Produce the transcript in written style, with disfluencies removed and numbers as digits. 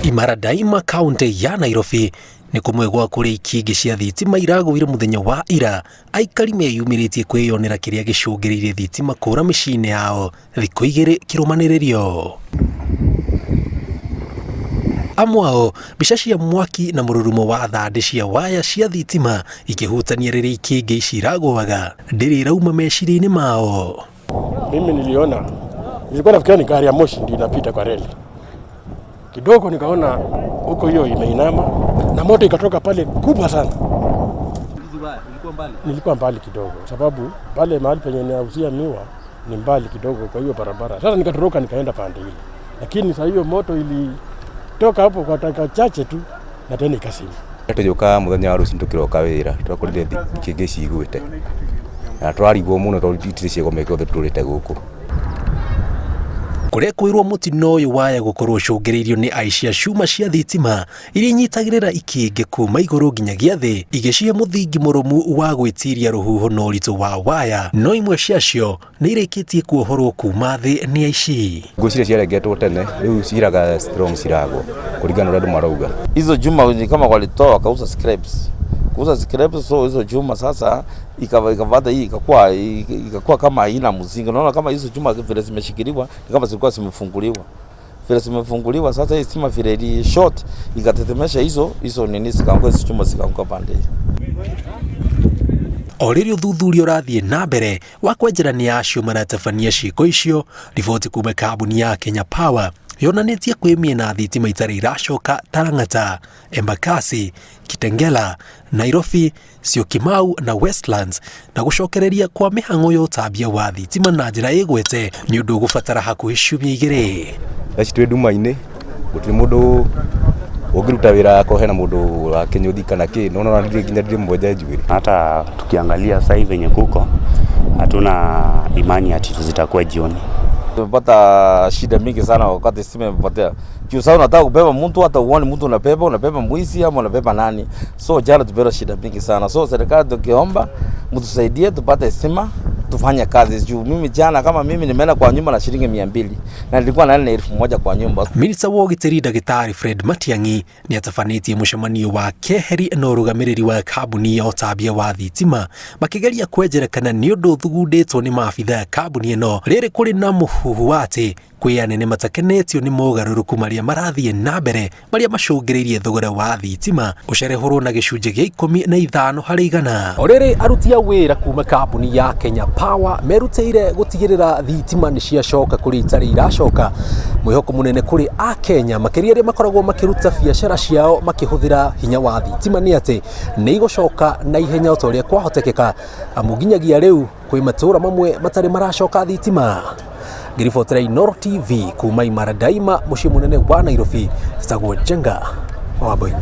Imara Daima kaunti ya Nairobi ni kumwe gwa kuri ikingi cia thitima iragwire muthenya wa ira aikari meyumiritie kwiyonera kiria gicungiririe thitima kura micini yao thikũ igĩrĩ kirumaniririo. Amwao mbica cia mwaki na mururumo wa thande cia waya cia thitima ikihutania rĩrĩa ikingi ici iragwaga ndĩrĩ irauma meciria-inĩ mao. Mimi nilikuwa nafikiria ni gari ya moshi ndio inapita kwa reli. Kidogo nikaona huko hiyo imeinama na moto ikatoka pale kubwa sana. Nilikuwa mbali kidogo sababu pale mahali penye nauzia miwa ni mbali kidogo kwa hiyo barabara. Sasa nikatoroka nikaenda pande ile. Lakini sasa hiyo moto ilitoka hapo kwa dakika chache tu na tena ikasima. Tujoka muthenya wa rucindu kiroka wira twakorire ikingi cigwite. Na twarigwo muno twitire ciego meke turite guku. Kuria kwirwo mutino uyu waya gukorwo cungiriirio ni aicia ciuma cia thitima iria inyitagirira ikingi kuma iguru nginyagia thi igicihe muthingi murumu wa gwitiria ruhuho na uritu wa waya no imwe ciacio ni irikitie kuohorwo kuma thi ni aici. Ngucire ciaregetwo tene riu ciraga strong ciragwo kuringana na andu marauga. Hizo juma ni kama walitoa wakauza scraps. Kuuza scraps, so hizo juma sasa ikavada hii ikakuwa kama haina mzinga. Unaona kama hizo juma vile zimeshikiliwa ni kama zilikuwa zimefunguliwa. Vile zimefunguliwa sasa hii stima vile ili short ikatetemesha hizo nini zikaanguka hizo juma zikaanguka pande. Orĩrĩ ũthuthuria ũrathiĩ na mbere wa kwenjerania acio maratabania ciĩko icio, riboti kuma kambuni ya Kenya Power yonanĩtie kwĩ mĩena thitima itarĩ iracoka Tarang'ata, Embakasi, Kitengela, Nairobi, Syokimau na Westlands na gũcokereria kwa mĩhang'o ya ũtambia wa thitima na njĩra ĩgwete nĩ ũndũ ũgũbatara hakuhĩ ciumia igĩrĩ. Aci twĩ nduma-inĩ gũtirĩ mũndũ ukiruta wira yako hena mundu wa kinyuthi kana ki no nginya ndire mmoja njwiri. Hata tukiangalia sasa hivi venye kuko hatuna imani ati zitakuwa jioni. Tumepata shida mingi sana wakati stima imepotea. Juu sasa unataka kubeba mtu hata uone mtu unabeba mwizi ama unabeba nani. So jana tupata shida mingi sana. So serikali tukiomba mtusaidie tupate stima tufanye kazi. Juu mimi jana kama mimi nimeenda kwa nyumba na shilingi 200 na nilikuwa na 1,000 kwa nyumba. Minista wa ũgitĩri Ndagĩtarĩ Fred Matiang'i ni atafanĩtie mũcemanio wa keheri na ũrũgamĩrĩri wa kambuni ya ũtambia wa thitima makĩgeria kwenjerekana nĩ ũndũ thugundĩtwo nĩ maabitha ya kambuni ĩno rĩrĩ kũrĩ na mũhuhu atĩ kwĩ anene matakenetio nĩ mogarũrũku marĩa marathiĩ na mbere marĩa macũngĩrĩirie thogora wa thitima ũcerehũrwo na gĩcunjĩ gĩa 15 harĩ 100. Orĩrĩ aruti a wĩra kuma kambuni ya Kenya Power merutĩire gũtigĩrĩra thitima nĩ ciacoka kũrĩ itarĩ iracoka. Mwĩhoko mũnene kũrĩ a Kenya makĩria arĩa makoragwo makĩruta biacara ciao makĩhũthĩra hinya wa thitima nĩ atĩ nĩ igũcoka na ihenya o ũrĩa kwahotekeka amu nginyagia rĩu kwĩ matũũra mamwe matarĩ maracoka thitima. Ngiribotera Inooro TV kuma Imara Daima muciĩ munene wa Nairobi, Stagwo Jenga Wambui.